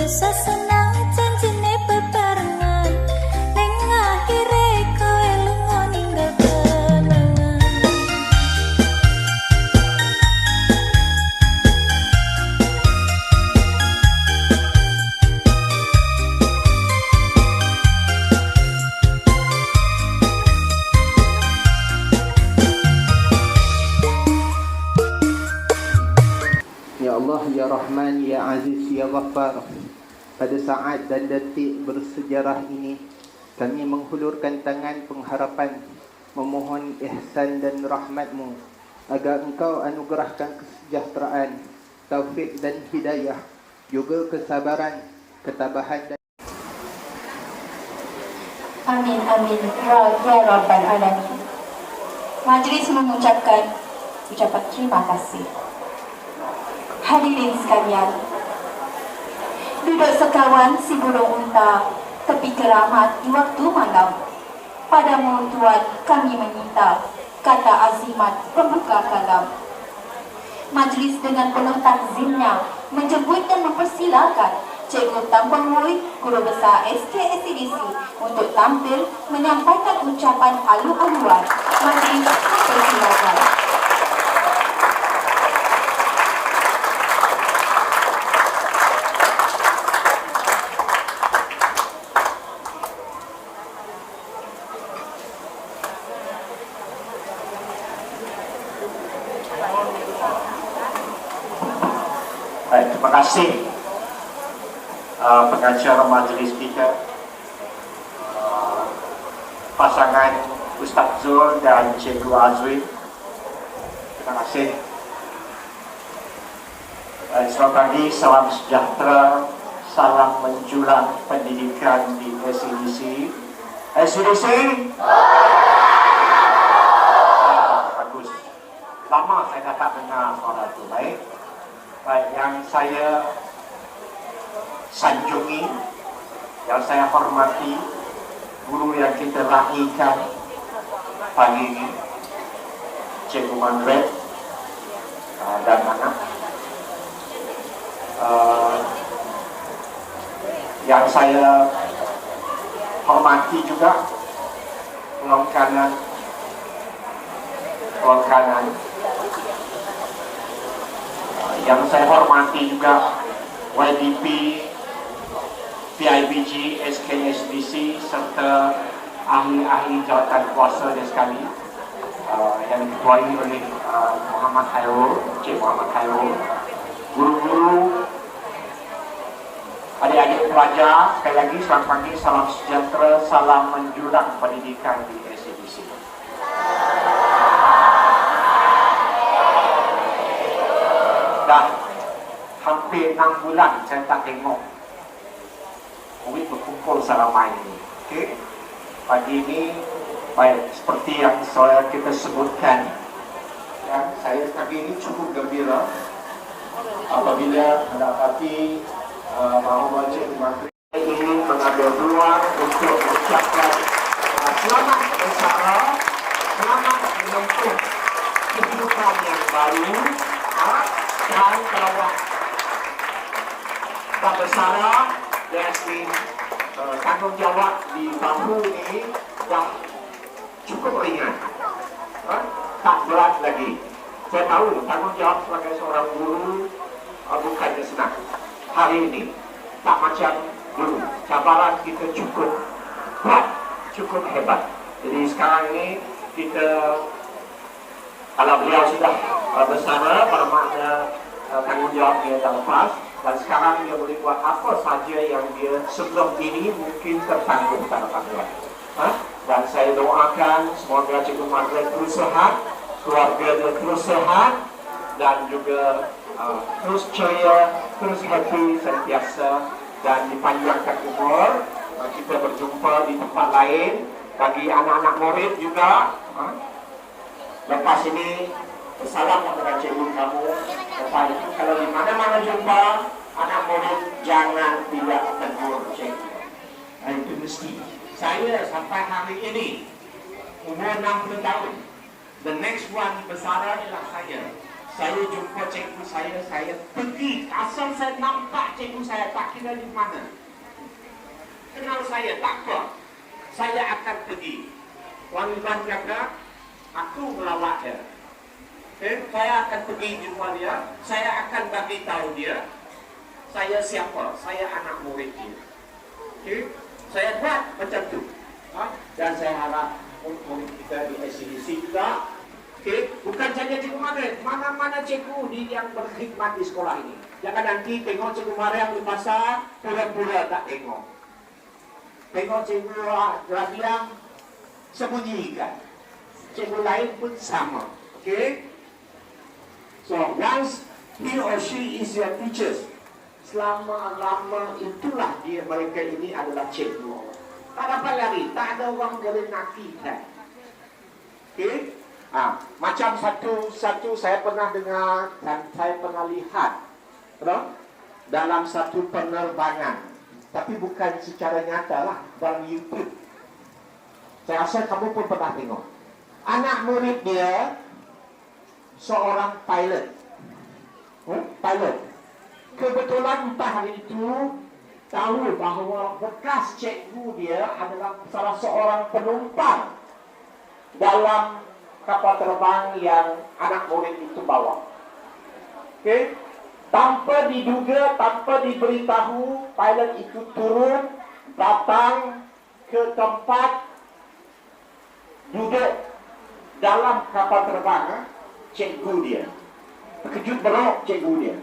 Sesena janjine bebarengan, ning akhire kowe lunga ninggal kenangan. Ya Allah, Ya Rahman, Ya Aziz, Ya Ghaffar. Pada saat dan detik bersejarah ini, kami menghulurkan tangan pengharapan, memohon ihsan dan rahmat-Mu agar Engkau anugerahkan kesejahteraan, taufik dan hidayah, juga kesabaran, ketabahan dan Amin, amin. Ya Rabbal Alamin. Majlis mengucapkan ucapan terima kasih. Hadirin sekalian, duduk sekawan si burung unta tepi keramat di waktu malam. Padamu Tuhan kami meminta kata azimat pembuka kalam. Majlis dengan penuh takzimnya menjemput dan mempersilakan Cikgu Tan Puan Mui, Guru Besar SKSDC untuk tampil menyampaikan ucapan alu-aluan. Majlis mempersilakan. Baik, terima kasih pengacara majlis kita, pasangan Ustaz Zul dan Cikgu Azwi. Terima kasih. Selamat pagi, salam sejahtera, salam menjulang pendidikan di SCDC. SCDC? Bagus. Lama saya dah tak dengar suara itu. Baik. Baik, yang saya sanjungi, yang saya hormati, guru yang kita lahirkan pagi ini, Cikgu Margaret dan anak. Yang saya hormati juga tulang kanan yang saya hormati juga YDP, PIBG, SKSDC serta ahli-ahli jawatan kuasa dan sekali yang diketuai oleh Muhammad Khairul, Cik Muhammad Khairul, guru-guru, adik-adik pelajar. Sekali lagi selamat pagi, salam sejahtera, salam menjulang pendidikan di SCDC. Dah hampir 6 bulan saya tak tengok Uwi berkumpul seramai ini. Okey, pagi ini baik seperti yang kita sebutkan, ya, saya pagi ini cukup gembira apabila mendapati bahawa Cikgu Margaret ingin mengambil peluang untuk mengucapkan selamat bersara, selamat menempuh kehidupan yang baru, dan kelawat Pak Bersara Yasmin. Tanggungjawab di bahu ini dah cukup ringan, tak berat lagi. Saya tahu tanggungjawab sebagai seorang guru bukannya senang. Hari ini tak macam dulu, cabaran kita cukup berat, cukup hebat. Jadi sekarang ini kita, kalau beliau sudah bersama, bermakna tanggungjawab dia dah lepas, dan sekarang dia boleh buat apa saja yang dia sebelum ini mungkin tertanggung tak tanggungan. Dan saya doakan semoga Cikgu Margaret terus sehat, keluarga dia terus sehat, dan juga terus ceria, terus happy sentiasa, dan dipanjangkan umur. Kita berjumpa di tempat lain. Bagi anak-anak murid juga, lepas ini bersalam kepada cikgu kamu. Lepas itu kalau di mana-mana jumpa anak murid, jangan tidak tegur cikgu. Itu mesti. Saya sampai hari ini umur 60 tahun. The next one Bersara ialah saya. Saya jumpa cikgu saya pergi. Asal saya nampak cikgu saya, tak kira di mana. Kenal saya, tak apa. Saya akan pergi. Tuan-tuan kata, aku melawat dia. Saya akan pergi jumpa dia. Saya akan bagi tahu dia saya siapa, saya anak murid dia. Saya buat macam tu. Dan saya harap murid kita di SCDC juga. Bukan saja cikgu Mariam, mana-mana cikgu yang berkhidmat di sekolah ini. Jangan nanti tengok cikgu Mariam di pasar, pura-pura tak tengok. Tengok cikgu Rabiang, sembunyikan. Cikgu lain pun sama. So once he or she is your teachers, selama-lama itulah mereka ini adalah cikgu. Tak dapat lari, tak ada orang boleh nafikan. Macam satu saya pernah dengar dan saya pernah lihat dalam satu penerbangan, tapi bukan secara nyata lah, dalam YouTube. Saya rasa kamu pun pernah tengok. Anak murid dia seorang pilot. Pilot. Kebetulan entah hari itu tahu bahawa bekas cikgu dia adalah salah seorang penumpang dalam kapal terbang yang anak murid itu bawa. Tanpa diduga, tanpa diberitahu, pilot itu turun, datang ke tempat duduk dalam kapal terbang cikgu dia. Terkejut berok cikgu dia.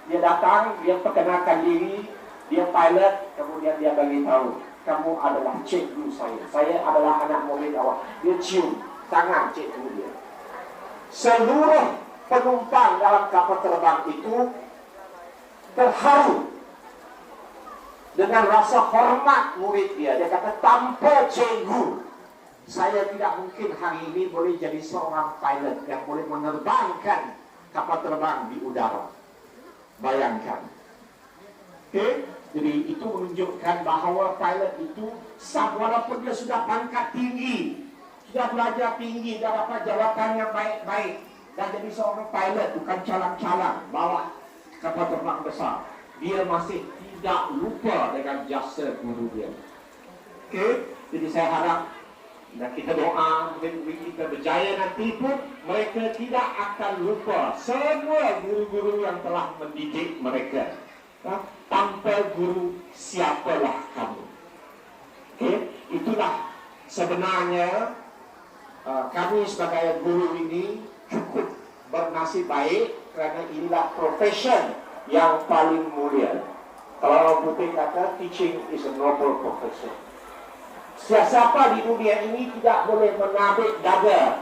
Dia datang, dia perkenalkan diri, dia pilot, kemudian dia bagi tahu, kamu adalah cikgu saya adalah anak murid awak. Dia cium tangan cikgu dia. Seluruh penumpang dalam kapal terbang itu terharu dengan rasa hormat murid dia. Dia kata, tanpa cikgu saya tidak mungkin hari ini boleh jadi seorang pilot yang boleh menerbangkan kapal terbang di udara. Bayangkan. Jadi itu menunjukkan bahawa pilot itu walaupun dia sudah pangkat tinggi, sudah belajar tinggi, dah dapat jawatan yang baik-baik, dan jadi seorang pilot, bukan calang-calang bawa kapal terbang besar, dia masih tidak lupa dengan jasa guru dia. Jadi saya harap dan kita doa murid-murid kita berjaya nanti pun mereka tidak akan lupa semua guru-guru yang telah mendidik mereka. Tanpa guru siapalah kamu. Itulah sebenarnya kami sebagai guru ini cukup bernasib baik kerana inilah profession yang paling mulia. Kalau orang putih kata teaching is a noble profession. Siapa di dunia ini tidak boleh menabik dada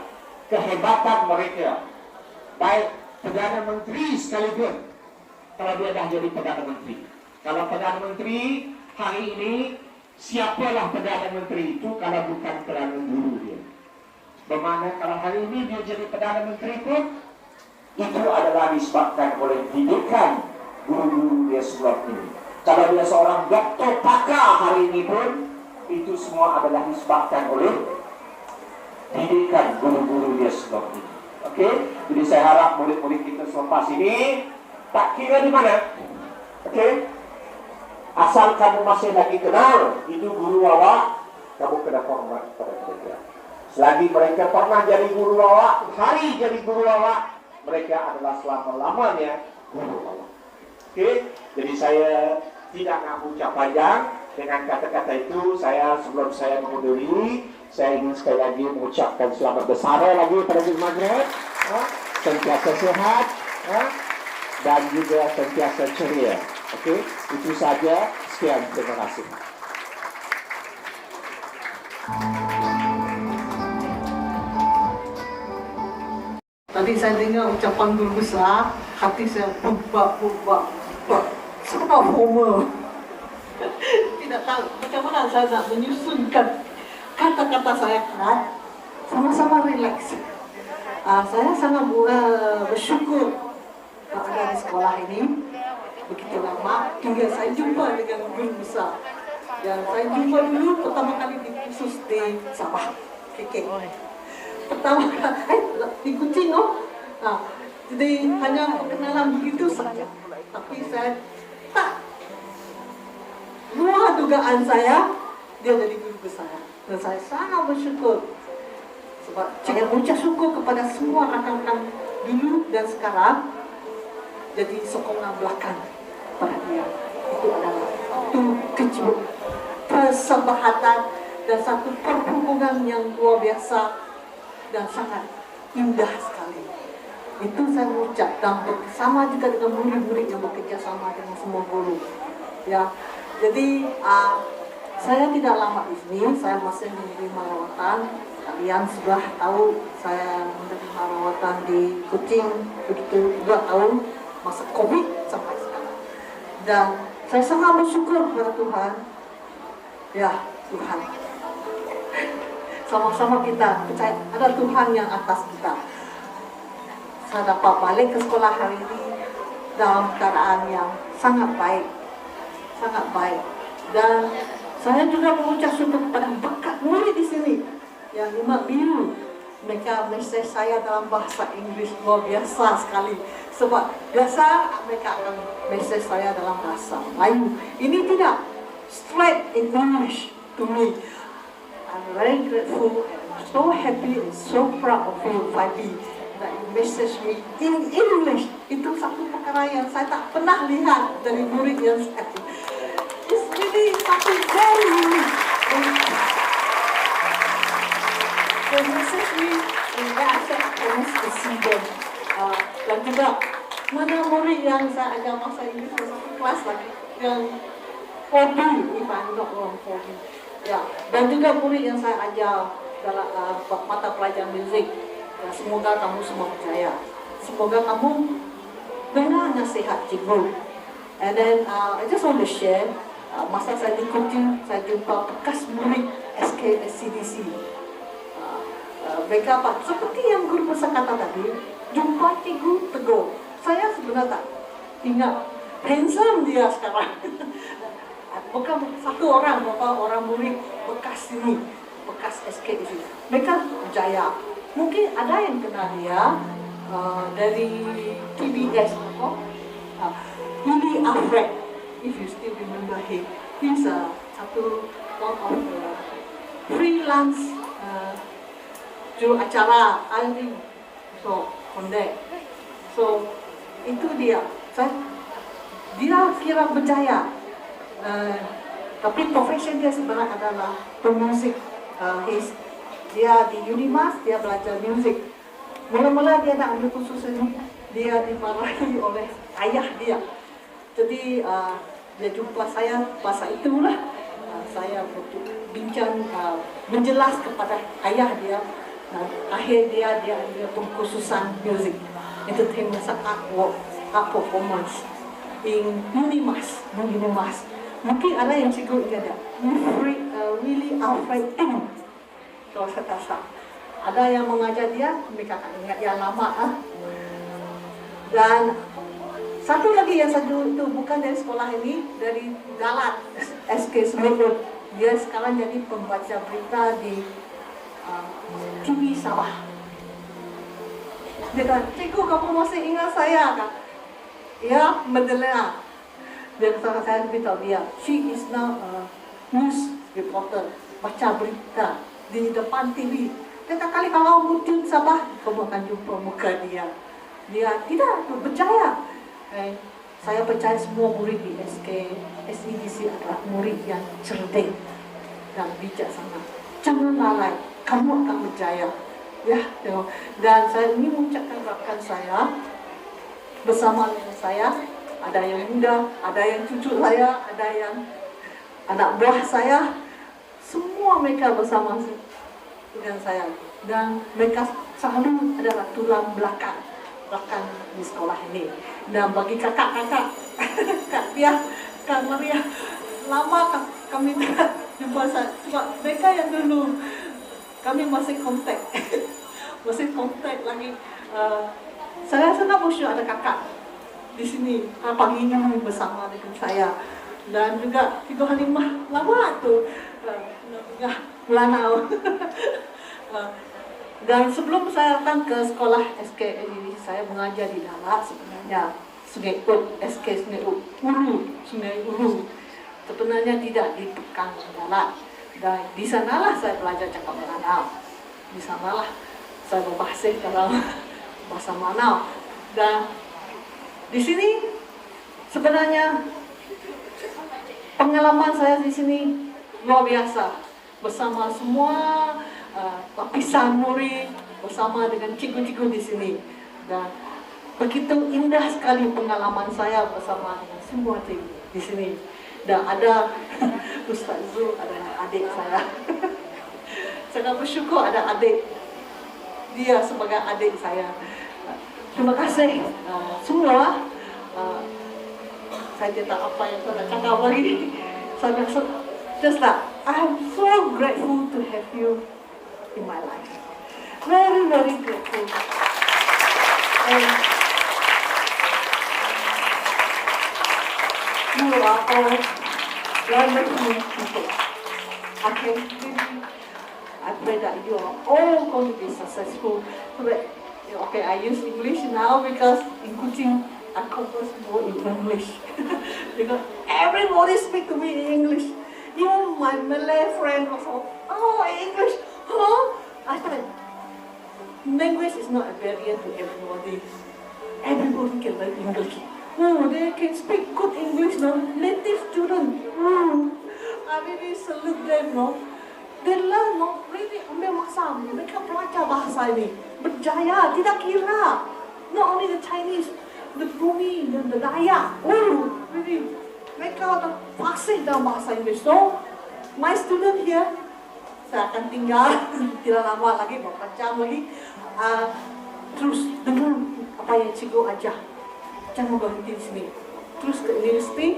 kehebatan mereka, baik Perdana Menteri sekalipun, kalau dia dah jadi Perdana Menteri. Kalau Perdana Menteri hari ini, siapalah Perdana Menteri itu kalau bukan kerana guru dia. Bermakna kalau hari ini dia jadi Perdana Menteri pun, itu adalah disebabkan oleh didikan guru-guru dia sebelum ini. Kalau dia seorang doktor pakar hari ini pun, itu semua adalah disebabkan oleh didikan guru-guru dia sebelum ini. Jadi saya harap murid-murid kita selepas ini tak kira di mana. Asal kamu masih lagi kenal itu guru awak, kamu kena hormat pada mereka. Selagi mereka pernah jadi guru awak, hari jadi guru awak, mereka adalah selama-lamanya guru awak. Jadi saya tidak nak ucap panjang. Dengan kata-kata itu, sebelum saya mengunduri, saya ingin sekali lagi mengucapkan selamat bersara lagi pada Guru Maghrib, sentiasa sehat, dan juga sentiasa ceria. Itu saja. Sekian, terima kasih. Tadi saya dengar ucapan guru besar, hati saya bubak. Sama Homer. Tidak tahu macam mana saya nak menyusunkan kata-kata saya kan. Sama-sama relax. Saya sangat bersyukur ada di sekolah ini begitu lama hingga saya jumpa dengan guru besar. Dan saya jumpa dulu pertama kali di khusus di Sabah, KK. Pertama kali di Kuching, Jadi hanya perkenalan begitu saja. Tapi saya tak luar dugaan saya, dia jadi guru besar. Dan saya sangat bersyukur. Sebab saya mengucap syukur kepada semua rakan-rakan dulu dan sekarang. Jadi sokongan belakang pada dia. Itu adalah satu kecil persahabatan dan satu perhubungan yang luar biasa dan sangat indah sekali. Itu saya mengucap dan bersama juga dengan murid-murid yang bekerja sama dengan semua guru. Ya, jadi saya tidak lama di sini, saya masih menerima rawatan. Kalian sudah tahu saya menerima rawatan di Kuching begitu 2 tahun masa COVID sampai sekarang. Dan saya sangat bersyukur kepada Tuhan. Ya, Tuhan. Sama-sama kita percaya ada Tuhan yang atas kita. Saya dapat balik ke sekolah hari ini dalam keadaan yang sangat baik. Sangat baik. Dan saya juga mengucap syukur kepada berkat murid di sini yang 5 biru. Mereka mesej saya dalam bahasa Inggris luar biasa sekali. Sebab biasa mereka akan mesej saya dalam bahasa Melayu. Ini tidak straight in English to me. I'm very grateful and so happy and so proud of you, Fadi, that you message me in English. Itu satu perkara yang saya tak pernah lihat dari murid yang saya. It's really something very unique. They message me in bahasa English to see them. Dan juga mana murid yang saya ajar bahasa Inggris dalam satu kelas lagi yang 4B, if I'm not wrong, 4B. Ya, dan juga murid yang saya ajar dalam mata pelajaran muzik. Ya, semoga kamu semua berjaya. Semoga kamu dengar nasihat cikgu. And then I just want to share, masa saya di Kuching, saya jumpa bekas murid SK SCDC. Mereka seperti yang guru besar kata tadi, jumpa cikgu tegur. Saya sebenarnya tak ingat handsome dia sekarang. Bukan satu orang, beberapa orang murid bekas ini, bekas SK di sini. Mereka berjaya. Mungkin ada yang kenal dia dari TBS, Willy Alfred. If you still remember him, he's one of the freelance juru acara IRI. So from there, so itu dia. Dia kira berjaya. Tapi profesi dia sebenarnya adalah pemusik. Dia di Unimas, dia belajar musik. Mula-mula dia nak ambil kursus ini, dia dimarahi oleh ayah dia. Jadi dia jumpa saya, bahasa itulah saya bincang, menjelas kepada ayah dia. Dan akhir dia ambil pengkhususan musik, entertainment art performance in Unimas. Mungkin ada yang cikgu ingat tak? Willy Alfred Ting. Kalau saya tak salah. Ada yang mengajar dia, mereka akan ingat yang lama. Dan satu lagi yang saya itu bukan dari sekolah ini, dari Dalat SK Semeru. Dia sekarang jadi pembaca berita di TV Sabah. Dia kata, cikgu kamu masih ingat saya kan? Ya, Madeleine. Dia kata, saya beritahu dia, she is now a news reporter, baca berita di depan TV. Dia kata, kali kalau muncul Sabah, kamu akan jumpa muka dia. Dia tidak berjaya. Saya percaya semua murid di SEDC adalah murid yang cerdik dan bijaksana. Jangan lalai, kamu akan berjaya. Ya, dan saya ingin mengucapkan rakan saya bersama dengan saya. Ada yang muda, ada yang cucu saya, ada yang anak buah saya. Semua mereka bersama dengan saya. Dan mereka selalu adalah tulang belakang di sekolah ini. Dan bagi kakak-kakak, Kak Pia, Kak Maria, lama kami tidak jumpa saya. Cuma mereka yang dulu kami masih kontak. Masih kontak lagi. Saya sangat bersyukur ada kakak di sini pagi ini bersama dengan saya, dan juga Ibu Halimah lama tu Melanau. Dan sebelum saya datang ke sekolah SK ini, saya mengajar di Dalat sebenarnya. Sungai Ut, SK Sungai Ut, Sungai Ulu. Sebenarnya tidak di Pekang Dalat. Dan di sanalah saya belajar cakap Melanau. Di sanalah saya berbahasa dalam bahasa Melanau. Dan di sini sebenarnya pengalaman saya di sini luar biasa. Bersama semua lapisan murid, bersama dengan cikgu-cikgu di sini. Dan begitu indah sekali pengalaman saya bersama dengan semua cikgu di sini. Dan ada Ustaz Zul, ada adik saya. Sangat bersyukur ada adik. Dia sebagai adik saya. Terima kasih semua. Saya tidak apa yang saya nak cakap lagi. Saya rasa just that I'm so grateful to have you in my life. Very, very grateful. And you are all wonderful people. I pray that you are all going to be successful. Okay, I use English now because in Kuching I converse more in English. Because everybody speak to me in English. Even my Malay friend also, oh, English, huh? I said, language is not a barrier to everybody. Everybody can learn English. Oh, they can speak good English, no? Native students. I really salute them, no? They learn, no? Really ambil masa mereka belajar bahasa ini. Berjaya, tidak kira. Not only the Chinese, the Bumi, the Dayak. Oh, really. Mereka fasih dalam bahasa Inggris. So, my student here, saya akan tinggal tidak lama lagi, beberapa jam lagi. Terus dengar apa yang cikgu ajar. Jangan berhenti di sini. Terus ke universiti,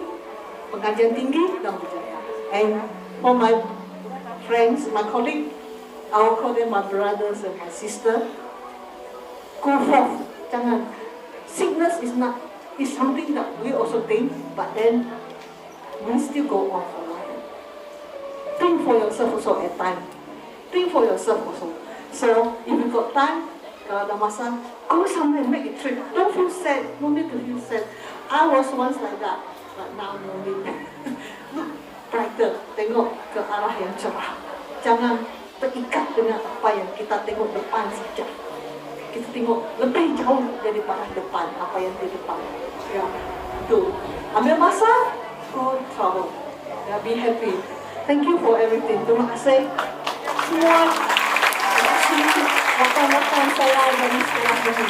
pengajian tinggi dan berjaya. And for my friends, my colleague, I will call them my brothers and my sister. Go forth. Jangan. Sickness is something that we also think, but then we still go on for life. Think for yourself also at time. Think for yourself also. So if you got time, kalau ada masa, go somewhere, make a trip. Don't feel sad. No need to feel sad. I was once like that, but now no need. Look brighter. Tengok ke arah yang cerah. Jangan terikat dengan apa yang kita tengok depan saja. Kita tengok lebih jauh daripada depan, apa yang di depan. Ya, itu. Ambil masa, go travel. Ya, be happy. Thank you for everything. Terima kasih semua. Terima kasih rekan-rekan saya dari sekolah ini.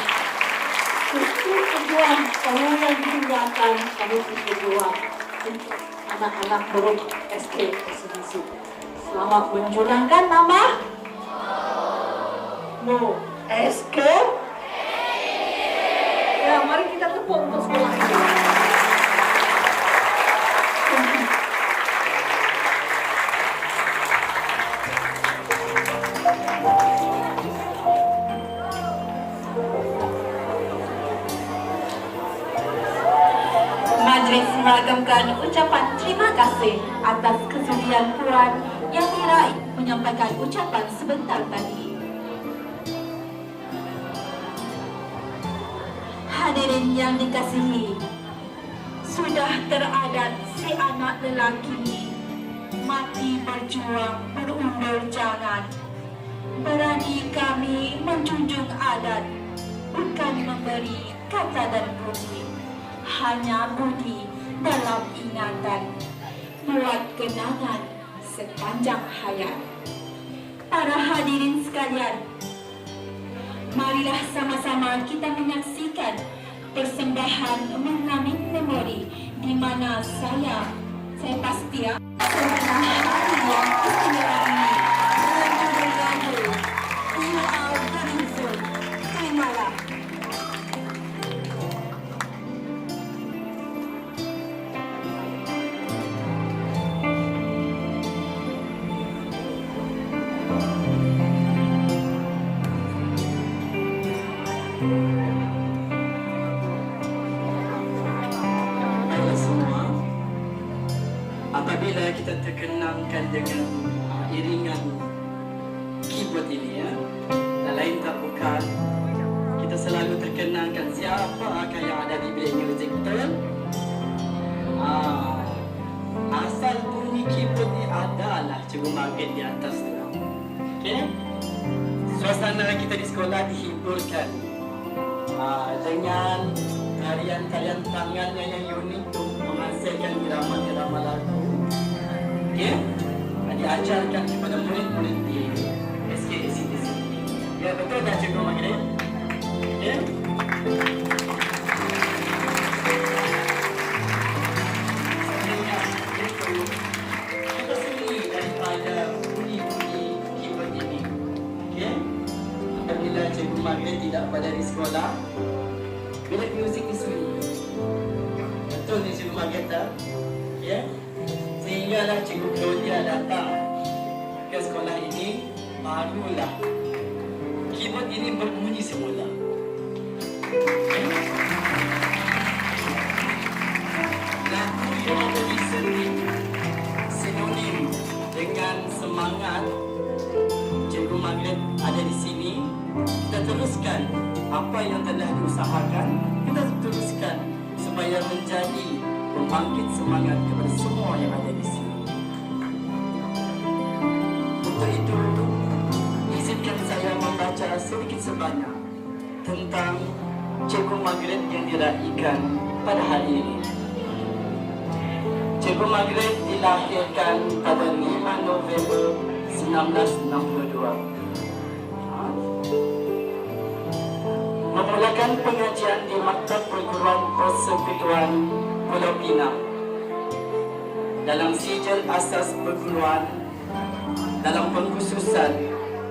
Terus berjuang, kamu yang ditinggalkan, kamu berjuang untuk anak-anak murid SK SDC. Selamat menjurangkan nama No SK. Ya, mari kita tepuk untuk sekolah ini. Majlis meragamkan ucapan terima kasih atas kesudian Puan yang diraih menyampaikan ucapan sebentar tadi. Hadirin yang dikasihi, sudah teradat si anak lelaki mati berjuang berundur jangan. Berani kami menjunjung adat, bukan memberi kata dan budi, hanya budi dalam ingatan, buat kenangan sepanjang hayat. Para hadirin sekalian, marilah sama-sama kita menyaksikan persembahan mengamit memori di mana saya pasti sebenarnya hari yang istimewa ini dengan judul lagu You Are Beautiful. Terimalah. Apabila kita terkenangkan dengan iringan keyboard ini, ya, dan lain kenalkan siapakah yang ada di bilik muzik, betul? Asal bunyi keyboard ni adalah Cikgu Margaret di atas tu. Okey? Suasana kita di sekolah dihiburkan dengan tarian-tarian tangannya yang unik tu menghasilkan irama-irama lagu. Okey? Diajarkan kepada murid-murid di SKAC di sini. Ya, betul tak Cikgu Margaret? Okey? Kita sendiri daripada bunyi-bunyi keyboard ini. Okey? Apabila Cikgu Margaret tidak berada di sekolah, bilik muzik di sini. Betul ni Cikgu Margaret tak? Ya? Sehinggalah Cikgu Claudia datang ke sekolah ini, barulah keyboard ini berbunyi semula. Lagu yang menjadi sinonim dengan semangat Cikgu Margaret ada di sini. Kita teruskan apa yang telah diusahakan, kita teruskan supaya menjadi membangkit semangat kepada semua yang ada di sini. Untuk itu, izinkan saya membaca sedikit sebanyak tentang Cikgu Margaret yang diraikan pada hari ini. Cikgu Margaret dilahirkan pada 5 November 1962. Memulakan pengajian di Maktab Perguruan Persekutuan Pulau Pinang dalam sijil asas perguruan dalam pengkhususan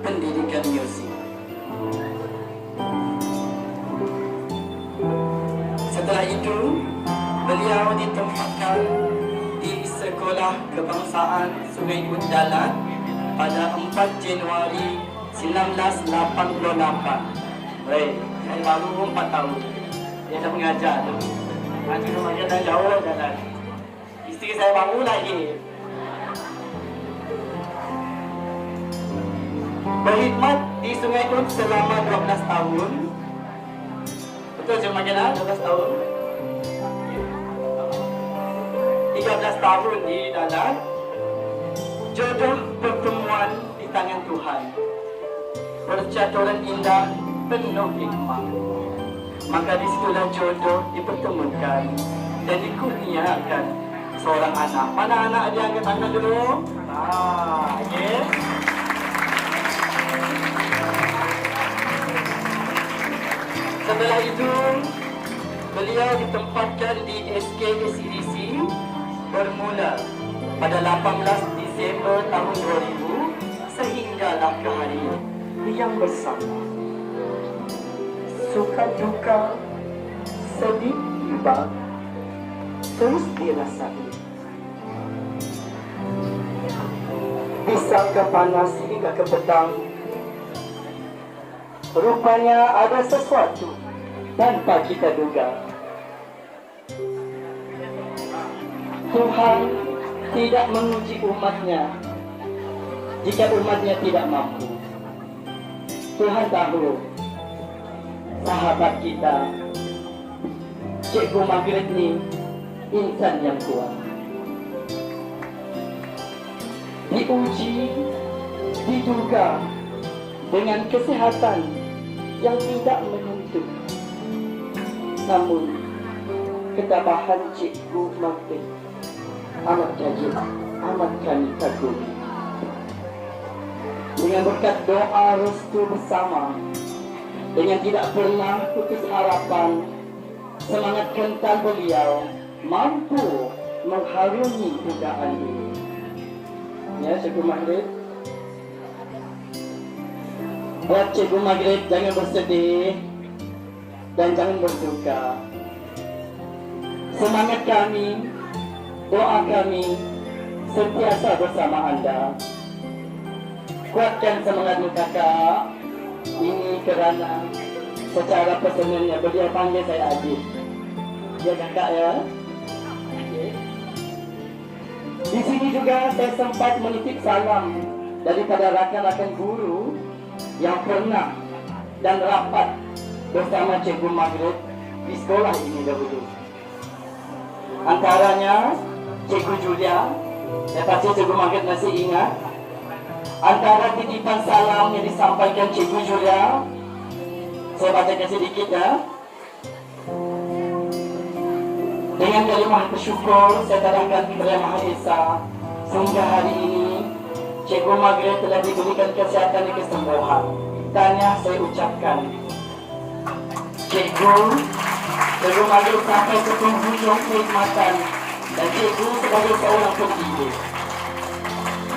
pendidikan muzik. Setelah itu, beliau ditempatkan di Sekolah Kebangsaan Sungai Undalan pada 4 Januari 1988. Baik, saya baru 4 tahun. Dia dah mengajar tu. Nanti rumah dia dah jauh jalan. Isteri saya baru lagi. Berkhidmat di Sungai Tun selama 12 tahun. Betul je Makilah, 12 tahun. 13 tahun di dalam jodoh pertemuan di tangan Tuhan. Percaturan indah penuh hikmah. Maka disitulah jodoh dipertemukan dan dikurniakan seorang anak. Mana anak dia, angkat tangan dulu. Okey. Setelah itu, beliau ditempatkan di SKACDC bermula pada 18 Disember tahun 2000 sehinggalah ke hari yang bersama. Suka duka, sedih, iba, terus dirasai. Bisa ke panas hingga ke petang. Rupanya ada sesuatu tanpa kita duga. Tuhan tidak menguji umatnya jika umatnya tidak mampu. Tuhan tahu sahabat kita Cikgu Margaret ni insan yang kuat. Diuji, diduga dengan kesehatan yang tidak menentu. Namun ketabahan Cikgu Margaret amat tajam, amat kami kagumi. Dengan berkat doa restu bersama, dengan tidak pernah putus harapan, semangat kental beliau mampu mengharungi budayaan ini. Ya, Cikgu Margaret. Buat Cikgu Margaret, jangan bersedih dan jangan berduka. Semangat kami, doa kami sentiasa bersama anda. Kuatkan semangatmu kakak. Ini kerana secara personalnya beliau panggil saya Aziz. Ya kakak ya. Okay. Di sini juga saya sempat menitip salam daripada rakan-rakan guru yang pernah dan rapat bersama Cikgu Margaret di sekolah ini dahulu. Antaranya Cikgu Julia, saya pasti Cikgu Margaret masih ingat. Antara titipan salam yang disampaikan Cikgu Julia, saya bacakan sedikit ya. Dengan kalimah bersyukur, saya terangkan kepada Maha Esa, sehingga hari ini Cikgu Margaret telah diberikan kesihatan dan kesembuhan. Tanya saya ucapkan, Cikgu Margaret sampai ke penghujung kekhidmatan, dan Cikgu sebagai seorang pendidik.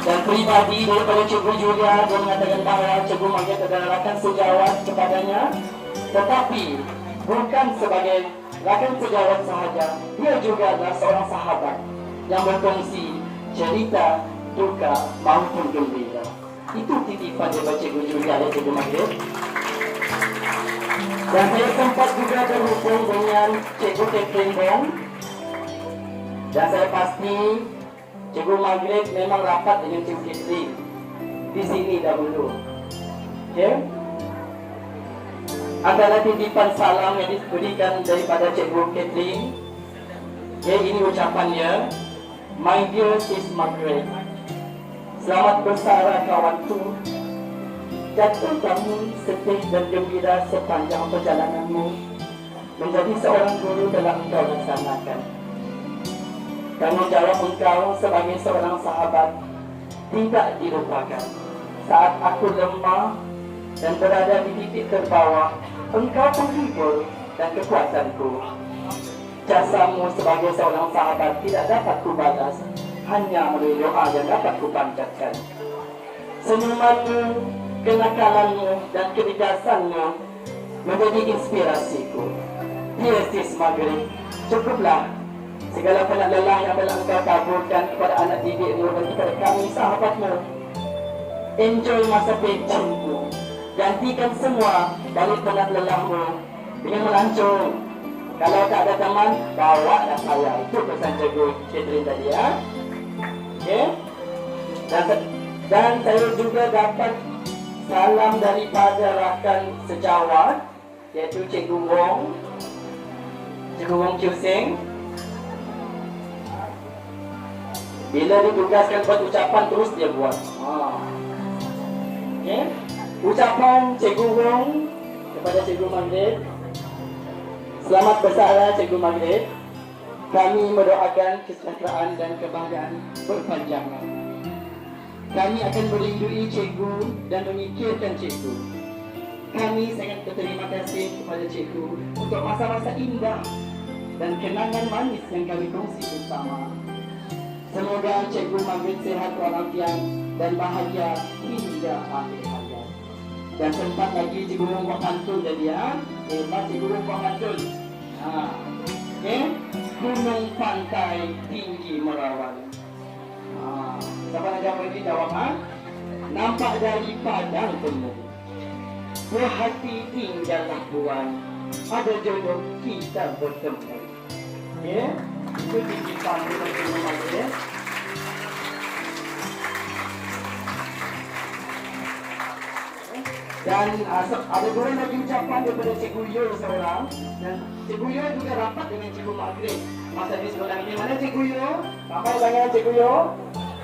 Dan pribadi daripada Cikgu Julia, dia mengatakan bahawa Cikgu Margaret adalah rakan sejawat kepadanya, tetapi bukan sebagai rakan sejawat sahaja, dia juga adalah seorang sahabat yang berkongsi cerita, duka maupun gembira. Itu titipan daripada Cikgu Julia dan Cikgu Margaret. Dan saya sempat juga berhubung dengan Cikgu Catherine Bong, dan saya pasti Cikgu Margaret memang rapat dengan Cikgu Catherine di sini dahulu. Okay? Antara titipan salam yang diberikan daripada Cikgu Catherine, ini ucapannya, My dear Sis Margaret, selamat bersara kawanku. Jatuh kamu sedih dan gembira sepanjang perjalananmu menjadi seorang guru telah engkau laksanakan. Tanggungjawab engkau sebagai seorang sahabat tidak dilupakan. Saat aku lemah dan berada di titik terbawah, engkau penghibur dan kekuatanku. Jasamu sebagai seorang sahabat tidak dapat kubalas, hanya melalui doa yang dapat kupanjatkan. Senyumanmu, kenakalanmu dan kebijasanmu menjadi inspirasiku. Dear Sis Margaret, cukuplah segala penat lelah yang telah engkau taburkan kepada anak didikmu dan kepada kami sahabatmu. Enjoy masa pensiunmu. Gantikan semua balik penat lelahmu dengan melancong. Kalau tak ada teman, bawa dah saya. Itu pesan Cikgu Catherine tadi ya. Okay? Dan saya juga dapat salam daripada rakan sejawat, iaitu Cikgu Wong Chiu Seng. Bila ditugaskan buat ucapan, terus dia buat. Okay? Ucapan Cikgu Wong kepada Cikgu Margaret. Selamat bersara Cikgu Margaret. Kami mendoakan kesejahteraan dan kebahagiaan berpanjangan. Kami akan merindui Cikgu dan memikirkan Cikgu. Kami sangat berterima kasih kepada Cikgu untuk masa-masa indah dan kenangan manis yang kami kongsi bersama. Semoga Cikgu Margaret sehat walafiat dan bahagia hingga akhir hayat. Dan sempat lagi Cikgu Wong buat pantun tadi ya. Hebat Cikgu Wong buat pantun. Okay? Gunung pantai tinggi merawan. Siapa nak jawab ini? Jawab Nampak dari padang temu, buah hati tinggallah buan, ada jodoh kita bertemu. Okay? Itu titipan daripada Cikgu Margaret. Dan ada dua lagi ucapan daripada Cikgu Yo seorang. Dan Cikgu Yo juga rapat dengan Cikgu Margaret masa di sekolah ini. Mana Cikgu Yo? Ramai tangan Cikgu Yo.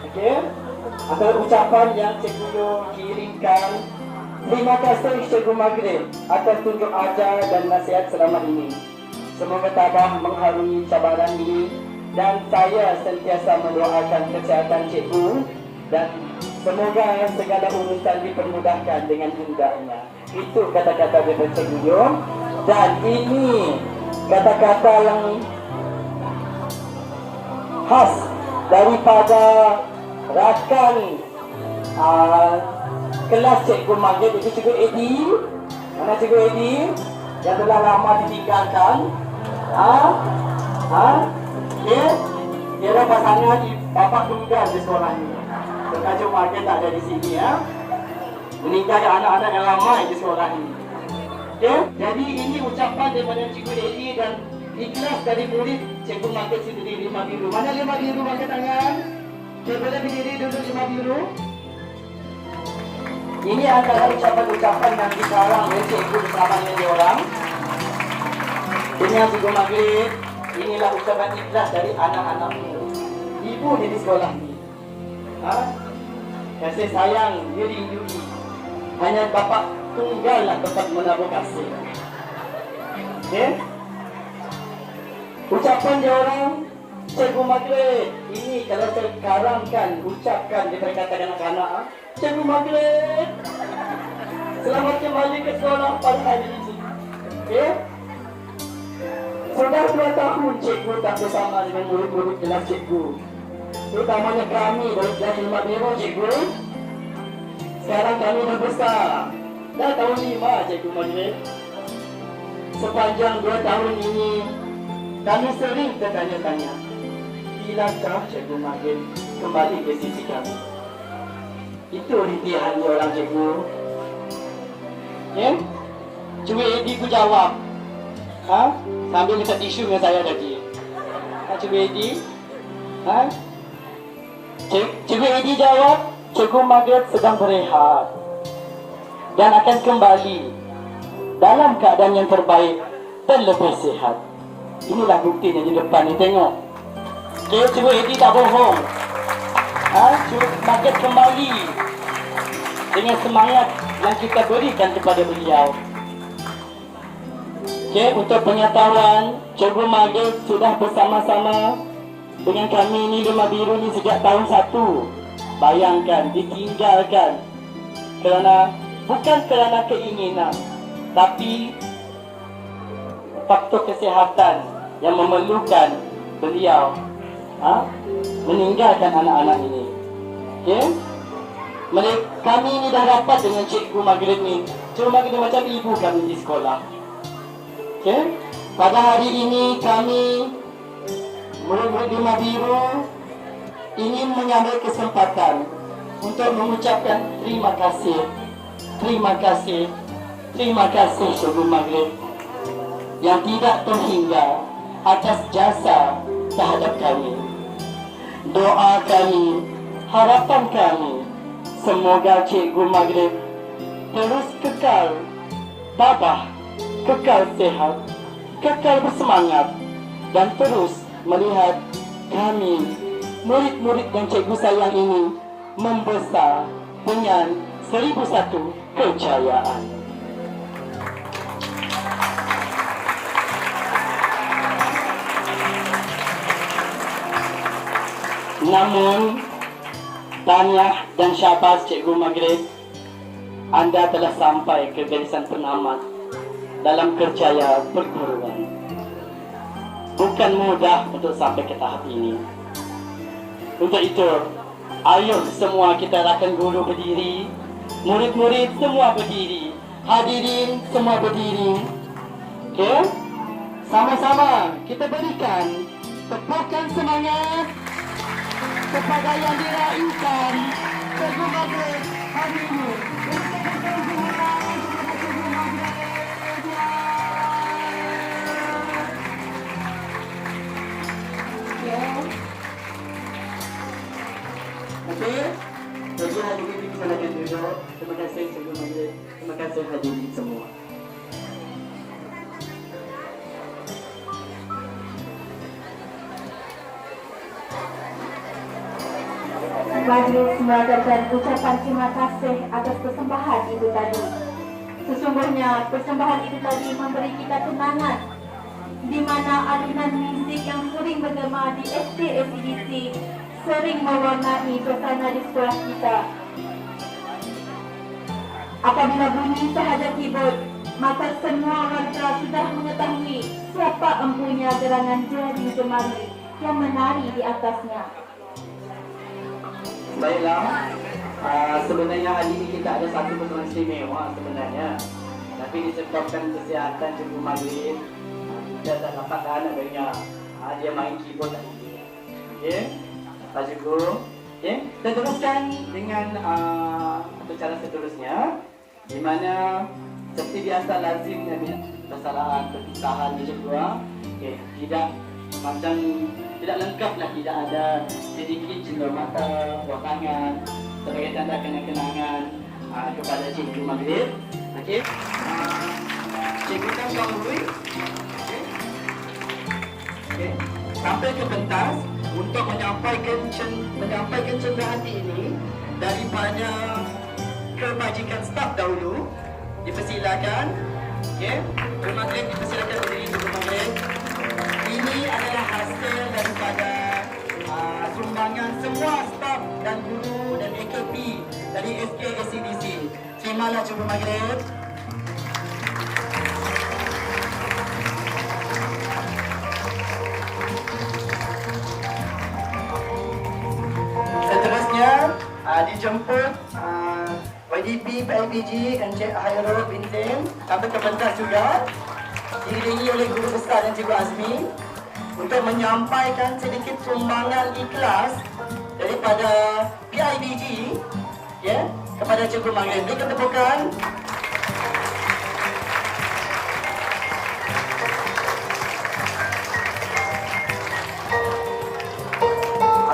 Okey. Antara ucapan yang Cikgu Yo kirimkan, terima kasih Cikgu Margaret atas tunjuk ajar dan nasihat selama ini. Semoga tabah mengharungi cabaran ini, dan saya sentiasa mendoakan kesihatan Cikgu dan semoga segala urusan dipermudahkan dengan indahnya. Itu kata-kata daripada Cikgu Yo. Dan ini kata-kata yang khas daripada rakan kelas Cikgu Margaret, itu Cikgu Edi. Mana Cikgu Edi yang telah lama ditinggalkan? Okay. Dia pasangan bapa tunggal di sekolah ini. Cikgu Margaret tak ada di sini ya. Meninggalkan anak-anak yang ramai di sekolah ini. Okay? Jadi ini ucapan daripada Cikgu Edi dan ikhlas dari murid Cikgu Margaret sendiri. 5 biru. Mana 5 biru? Angkat tangan. Okay, boleh berdiri duduk 5 biru. Ini antara ucapan-ucapan yang dikarang oleh Cikgu bersama dengan diorang. Dengan Cikgu Maghrib, inilah ucapan ikhlas dari anak-anakmu. Ibu di sekolah ni. Kasih sayang, diri-diri. Hanya bapa tunggal lah tempat menabur kasih. Okay? Ucapan dia orang, Cikgu Maghrib. Ini kalau sekarang kan ucapkan daripada kata anak-anak, Cikgu Maghrib, selamat kembali ke sekolah pada hari ini. Okay? Sudah 2 tahun cikgu tak bersama dengan murid-murid kelas cikgu. Terutamanya kami dari kelas 5 biru cikgu. Sekarang kami dah besar. Dah tahun 5 Cikgu Maghrib. Sepanjang 2 tahun ini, kami sering tertanya-tanya, bilakah Cikgu Maghrib kembali ke sisi kami? Itu rintihan dia orang cikgu. Ya? Cikgu Edi ku jawab. Sambil minta tisu dengan saya tadi. Cikgu Edi? Cikgu Edi jawab, Cikgu Maghrib sedang berehat dan akan kembali dalam keadaan yang terbaik dan lebih sihat. Inilah buktinya di depan ni, tengok. Okay, Cikgu Edi tak bohong. Cikgu Maghrib kembali dengan semangat yang kita berikan kepada beliau. Okay, untuk pengetahuan, Cikgu Maghrib sudah bersama-sama dengan kami ni 5 biru ni sejak tahun 1. Bayangkan, ditinggalkan bukan kerana keinginan, tapi faktor kesihatan yang memerlukan beliau meninggalkan anak-anak ini. Okay? Kami ni dah rapat dengan Cikgu Maghrib ni. Cikgu Maghrib ni macam ibu kami di sekolah. Okay? Pada hari ini kami murid-murid 5 biru ingin mengambil kesempatan untuk mengucapkan terima kasih. Terima kasih. Terima kasih Cikgu Maghrib yang tidak terhingga atas jasa terhadap kami. Doa kami, harapan kami, semoga Cikgu Maghrib terus kekal tabah, kekal sehat, kekal bersemangat dan terus melihat kami, murid-murid dan cikgu sayang ini membesar dengan 1001 kejayaan. Namun, tahniah dan syabas Cikgu Maghrib, anda telah sampai ke barisan penamat dalam kerjaya perguruan. Bukan mudah untuk sampai ke tahap ini. Untuk itu, ayo semua kita rakan guru berdiri, murid-murid semua berdiri, hadirin semua berdiri. Okey? Sama-sama kita berikan tepukan semangat kepada yang diraihkan Cikgu Maghrib hari ini. Okey, jadi hadirin silakan duduk. Terima kasih Cikgu Maghrib. Terima kasih hadirin semua. Majlis mengadakan ucapan terima kasih atas persembahan itu tadi. Sesungguhnya persembahan itu tadi memberi kita kenangan di mana alunan muzik yang sering bergema di SD SCDC sering mewarnai suasana di sekolah kita. Apabila bunyi sahaja keyboard, maka semua warga sudah mengetahui siapa empunya gerangan jari jemari yang menari di atasnya. Baiklah, sebenarnya hari ini kita ada satu pertemuan istimewa sebenarnya. Tapi disebabkan kesihatan Cikgu Maghrib, kita tak dapat adanya dia main keyboard tadi. Okey, Pak Cikgu. Okey, kita teruskan dengan acara seterusnya, di mana seperti biasa lazimnya kesalahan perpisahan di kedua. Okey, tidak lengkaplah, tidak ada sedikit cendol mata, buah tangan sebagai tanda kenang-kenangan kepada Cikgu Maghrib. Okey, Cikgu kan kau okay. Okay. Sampai ke pentas untuk menyampaikan cendera hati ini daripada kebajikan staf dahulu. Dipersilakan. Okay. Cikgu Maghrib dipersilakan berdiri Cikgu Maghrib. Ini adalah hasil daripada sumbangan semua staf dan guru dan AKP dari SK-SCDC. Terimalah Cikgu Maghrib. Seterusnya dijemput YDP PIPG Encik Hairul bin Zain sampai ke pentas juga, diiringi oleh guru besar dan Cikgu Azmi untuk menyampaikan sedikit sumbangan ikhlas daripada PIBG ya, kepada Cikgu Maghrib. Berikan tepukan.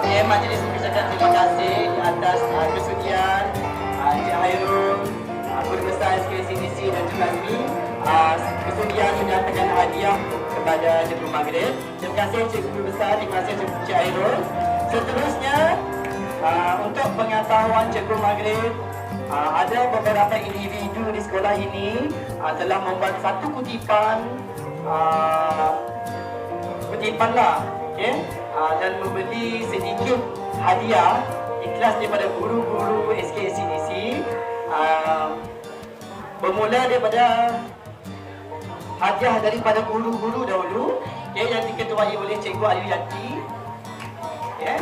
Okey, majlis mengucapkan terima kasih di atas kesudian Encik Hairul, guru besar SK-SCDC dan juga Azmi kesudian menyatakan hadiah kepada Cikgu Maghrib. Terima kasih Cikgu Guru Besar, terima kasih Encik Hairul. Seterusnya untuk pengetahuan Cikgu Maghrib, ada beberapa individu di sekolah ini telah membuat satu kutipan lah, okay? Dan membeli sedikit hadiah ikhlas daripada guru-guru SK-SCDC. Bermula daripada hadiah daripada guru-guru dahulu, okay, yang diketuai oleh Cikgu Ayu Yati. Okay.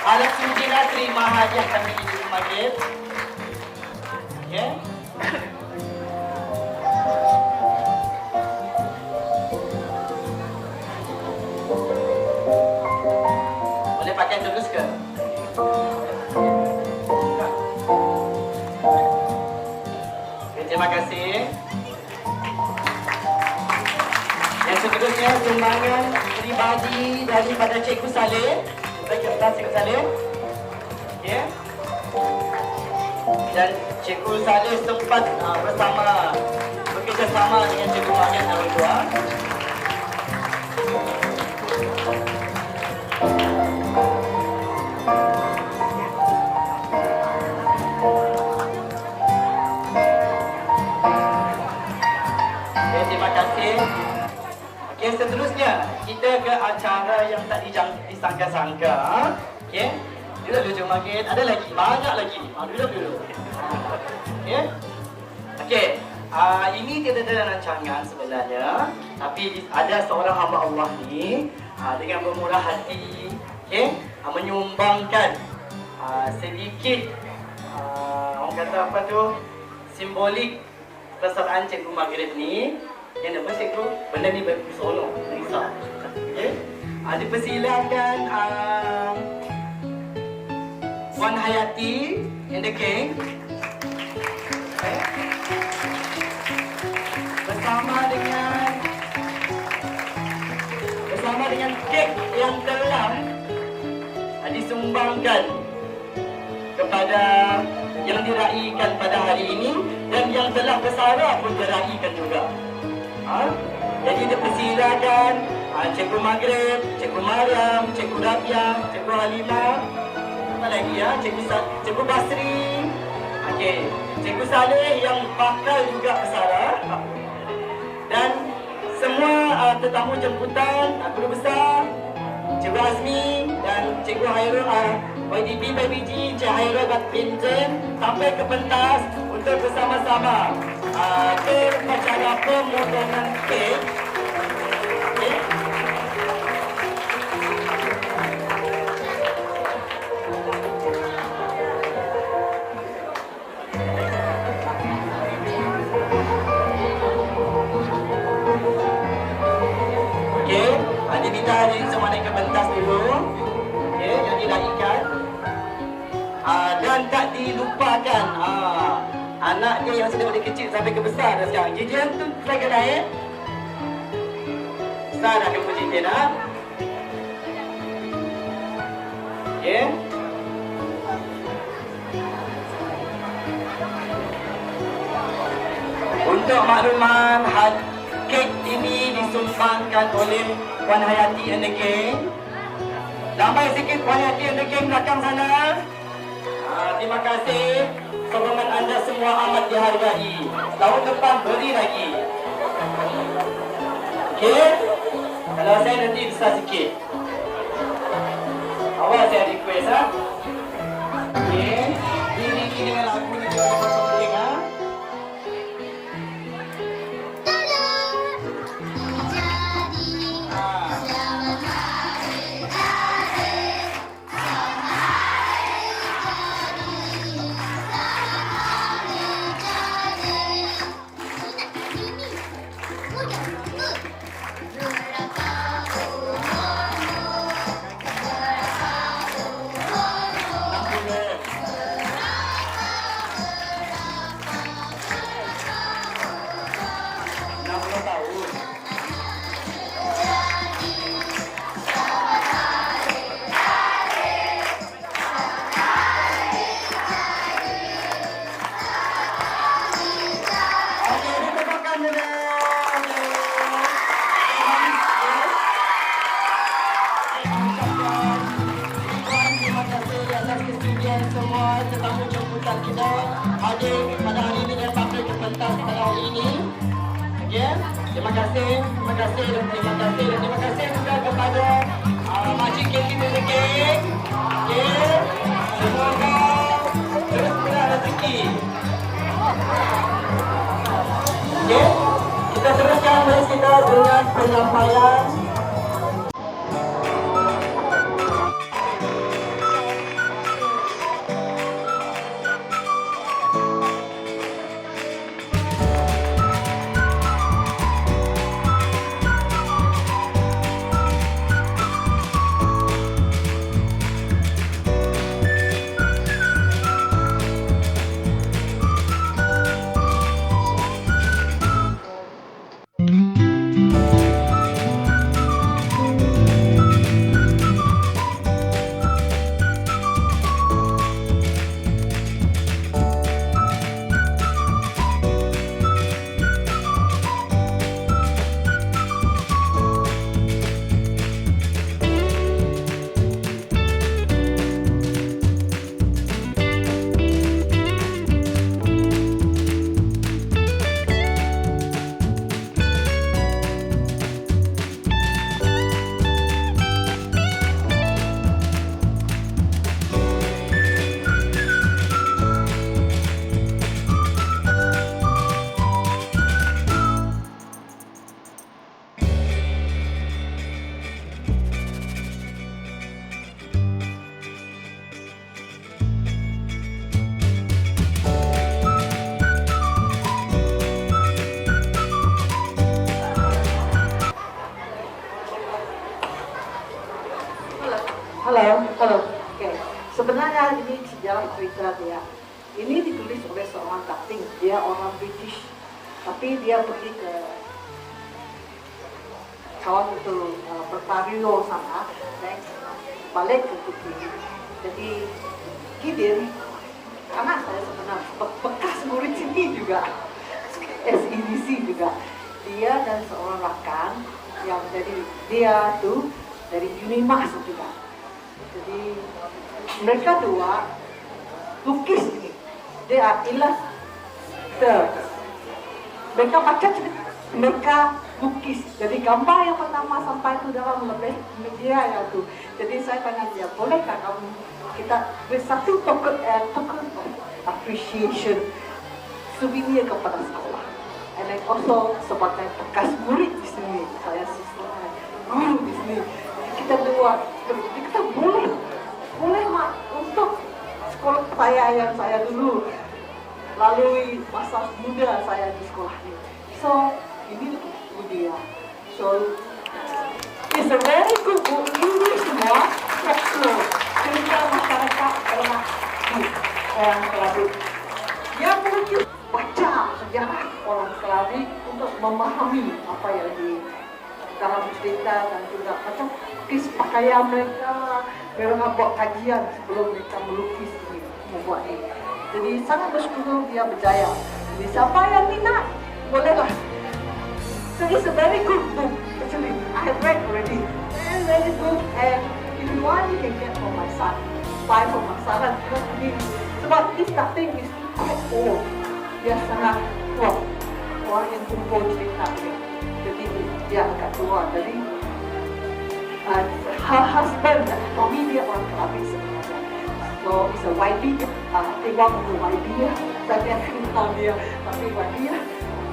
Harap sudilah terima hadiah kami di Cikgu Maghrib. Okay. Boleh pakai terus ke? Terima kasih. Yang seterusnya sumbangan peribadi daripada Cikgu Saleh. Kita Cikgu Saleh. Okay. Dan Cikgu Saleh sempat bekerjasama dengan Cikgu Marian Arul Dua. Terima kasih. Okey, seterusnya kita ke acara yang tak disangka-sangka. Okey. Duduk dulu Cikgu Maghrib. Ada lagi, banyak lagi. Duduk dulu. Okey. Okey. Ini tidak ada rancangan sebenarnya, tapi ada seorang hamba Allah ni dengan bermurah hati, okey, menyumbangkan sedikit orang kata apa tu, simbolik persaudaraan Cikgu Maghrib ni. Yang dapat Cikgu, benda ni berseronok, risau. Okey. Dipersilakan Puan Hayati and the gang. Okay. Bersama dengan kek yang telah disumbangkan kepada yang diraikan pada hari ini dan yang telah bersara pun diraikan juga. Jadi dipersilakan Cikgu Maghrib, Cikgu Mariam, Cikgu Rabiah, Cikgu Halimah, apa lagi ya, Cikgu Basri, okey, Cikgu Saleh yang bakal juga bersara, dan semua tetamu jemputan, guru besar, Cikgu Azmi dan Cikgu Hairul YDP PIBG, Encik Hairul bin Zain sampai ke pentas untuk bersama-sama ke acara pemotongan kek. Okay. Okey, diminta hadirin semua naik ke pentas dulu. Okey, yang diraikan. Dan tak dilupakan anak dia yang sudah dari kecil sampai ke besar dah sekarang. Jijian tu saya naik. Besar dah kamu jijian dah. Okey. Untuk makluman kek ini disumbangkan oleh Puan Hayati and the Gang. Lambai sikit Puan Hayati and the Gang belakang sana. Terima kasih. Sokongan anda semua amat dihargai. Tahun depan beri lagi. Okey? Kalau saya nanti besar sikit. Awal saya request ha. Okey. Ini dengan lagu ni juga penting ha. Terima kasih juga kepada Makcik Keti Negeri. Okey. Semoga terus murah rezeki. Okey. Kita teruskan majlis kita dengan penyampaian. Halo. Oke. Sebenarnya ini sejarah cerita dia. Ini ditulis oleh seorang kapten. Dia orang British, tapi dia pergi ke kawan itu Pertario sana dan balik ke Turki. Jadi Gideon, anak saya sebenarnya bekas murid sini juga, SEDC juga. Dia dan seorang rakan yang dia tuh dari Unimas juga. Jadi mereka dua lukis ini, dia illustrator. Mereka baca cerita, mereka lukis. Jadi gambar yang pertama sampai itu dalam lebih media yang itu. Jadi saya tanya dia, bolehkah kamu kita bersatu token appreciation souvenir kepada sekolah. And then also sebagai bekas murid di sini, saya siswa guru di sini. Kita dua, kita boleh mak untuk sekolah saya dulu lalui masa muda saya di sekolah ini. So ini dia. So it's a very good book. Ini semua folklore cerita masyarakat orang Kelabu. Dia mungkin baca sejarah orang Kelabu untuk memahami apa yang di dalam cerita dan juga macam lukis pakaian mereka buat kajian sebelum mereka melukis ini, membuat ini. Jadi sangat bersyukur dia berjaya. Jadi siapa yang minat bolehlah So it's a very good book. Actually, I have read already. Very, very good. And if you want, you can get for my son. Buy for my son. Sebab ini starting is quite old. Dia sangat tua. Orang yang kumpul cerita dia. Jadi dia agak tua. Jadi her husband, for me dia orang Kelabit sebenarnya. So it's a YB. Tengok untuk YB ya. Saya kenal dia, tapi YB ya.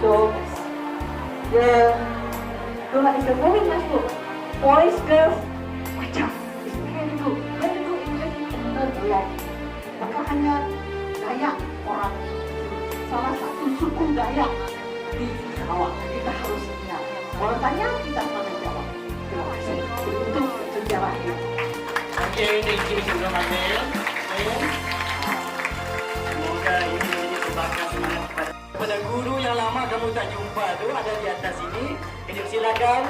So the it's a very nice book. Boys, girls, macam it's very good. Very good English and learn a lot. Maka hanya Dayak orang salah satu suku Dayak di Sarawak. Kita harus ingat. Kalau tanya kita akan jawab. Terima kasih untuk sejarahnya. Okey, thank you Cikgu Hamil. Semoga ini menjadi kebanggaan semangat kepada guru yang lama kamu tak jumpa tu ada di atas sini. Kejap silakan.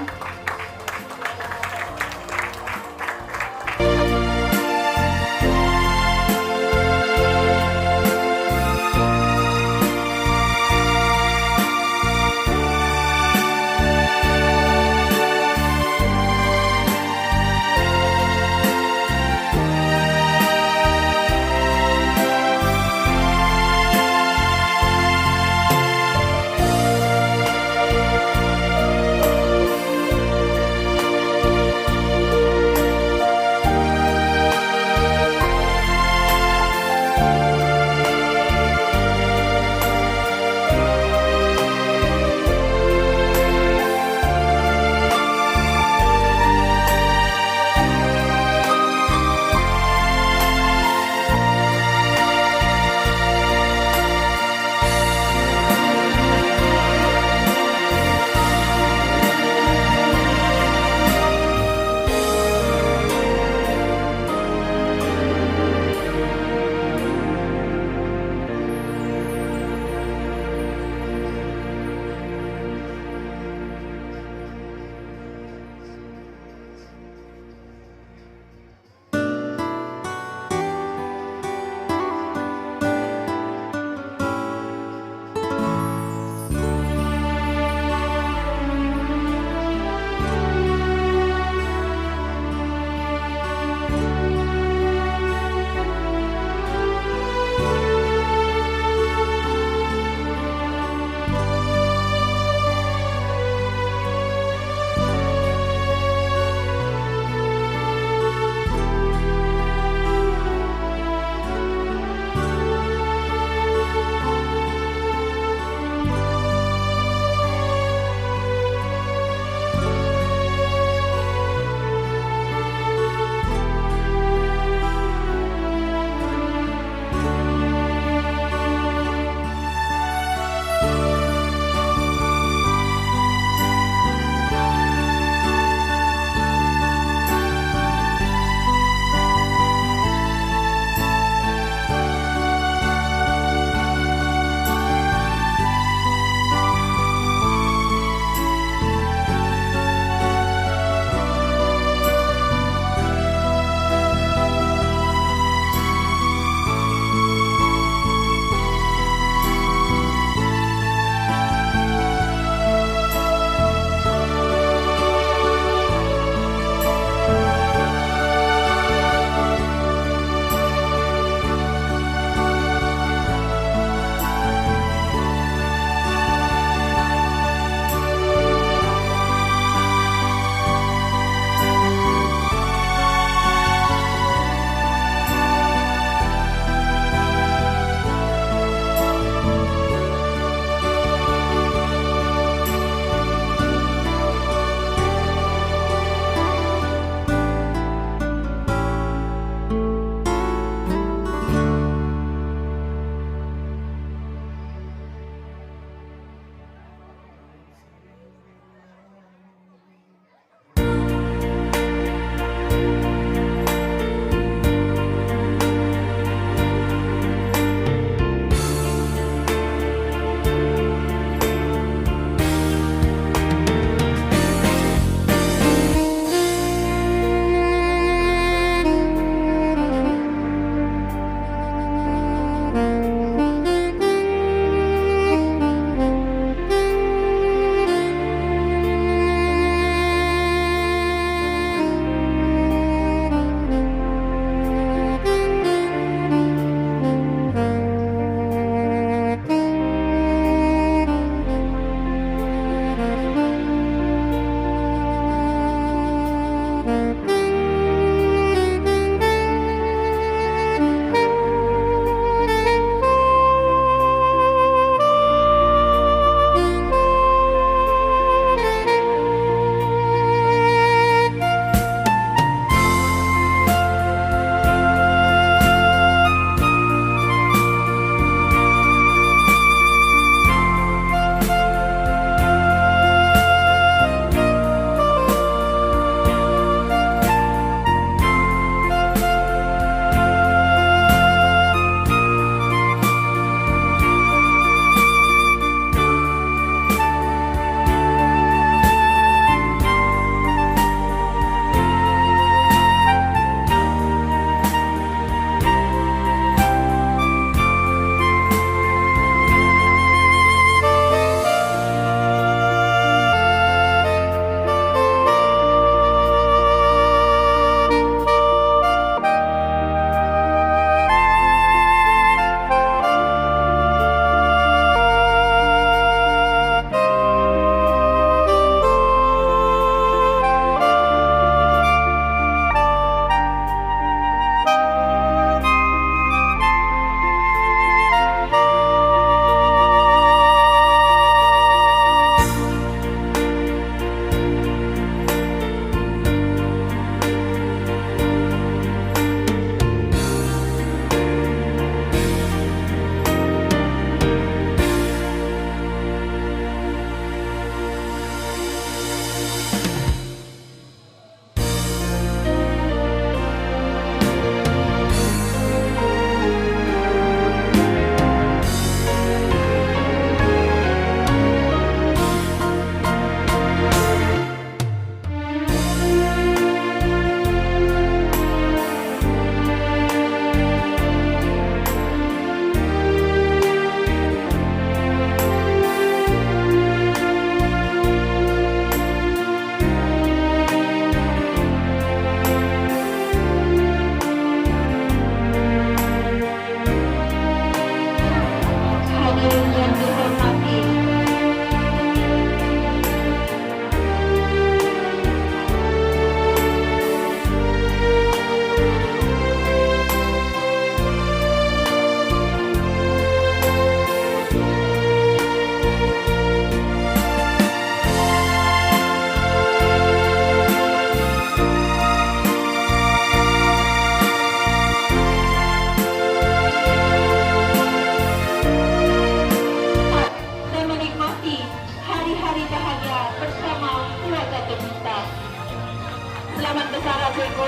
Selamat bersara cikgu.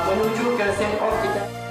Menuju ke send off kita.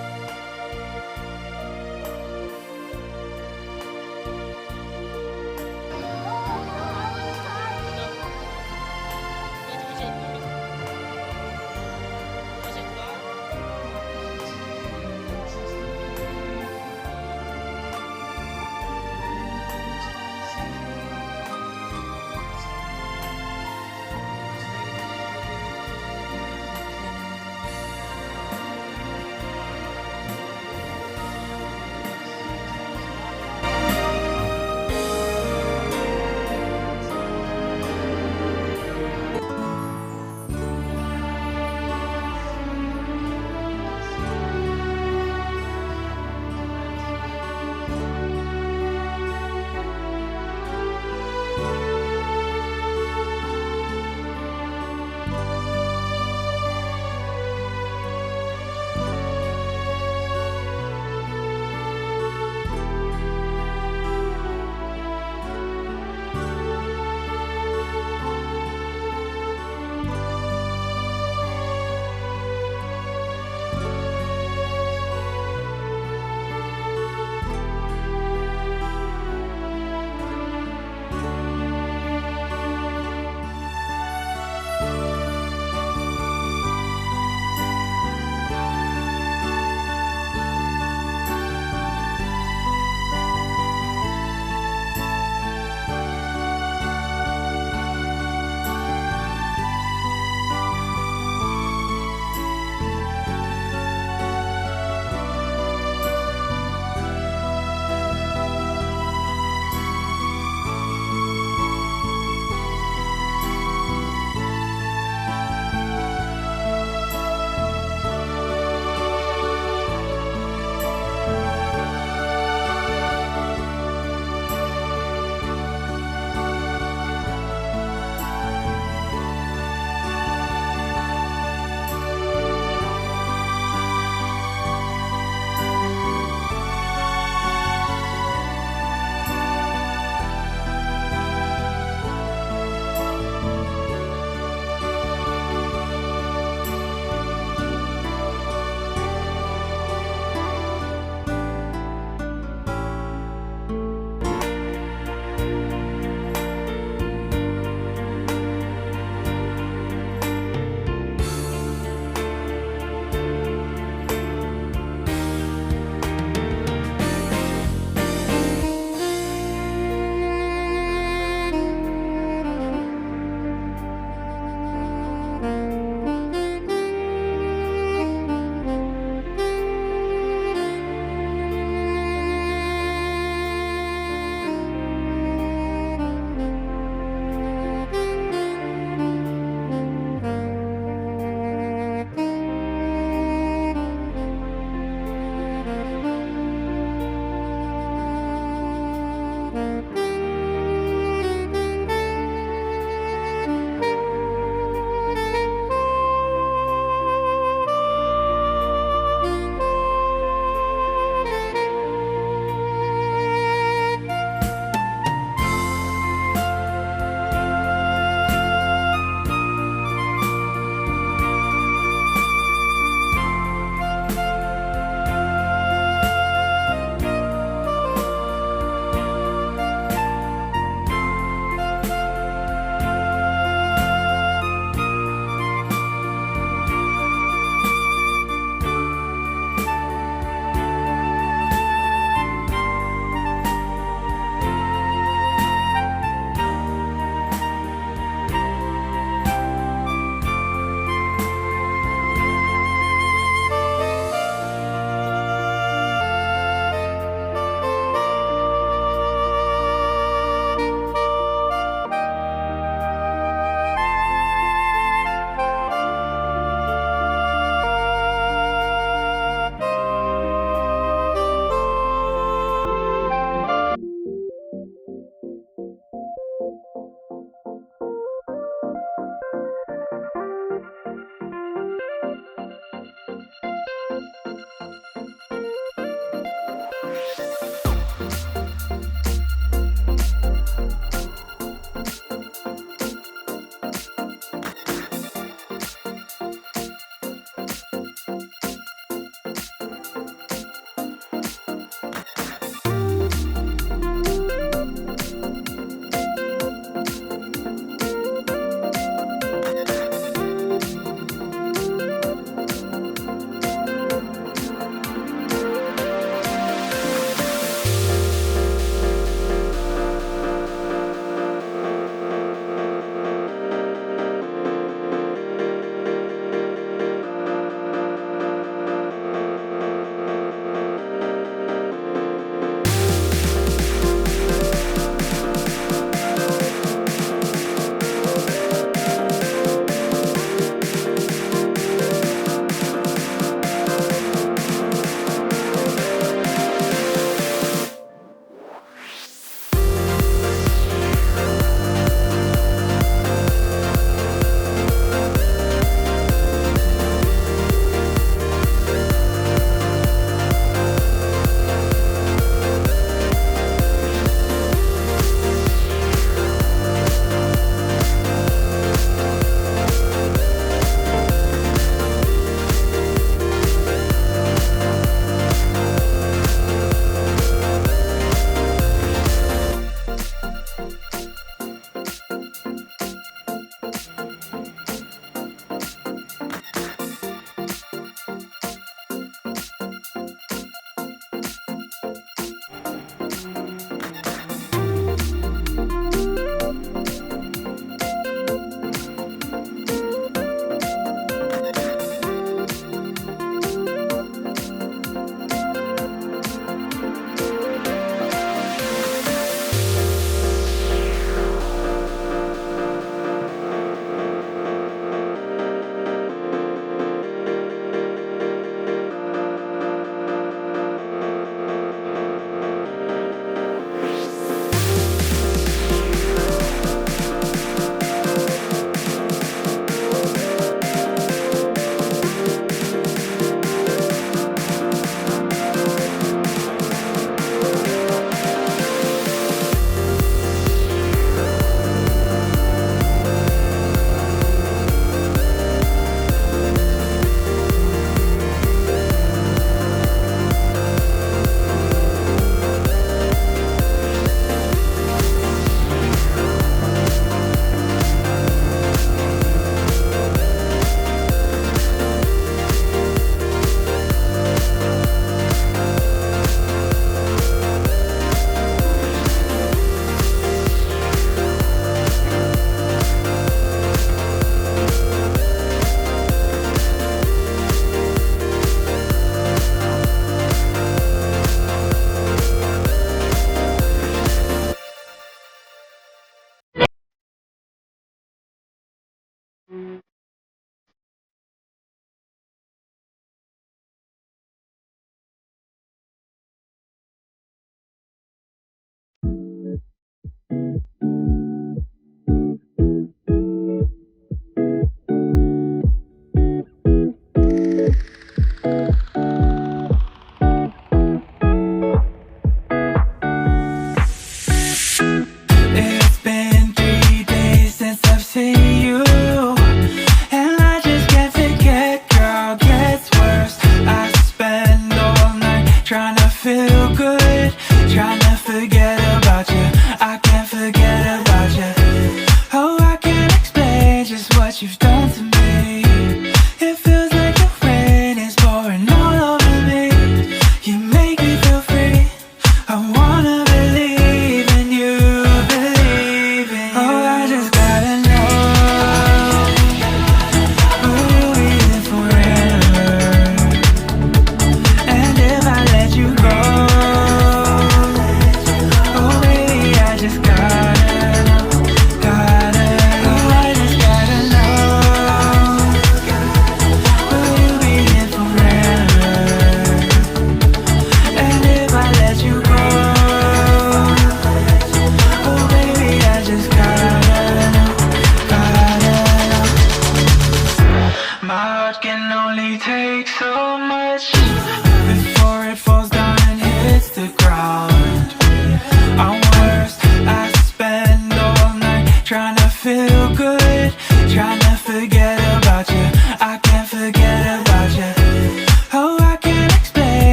Thank you.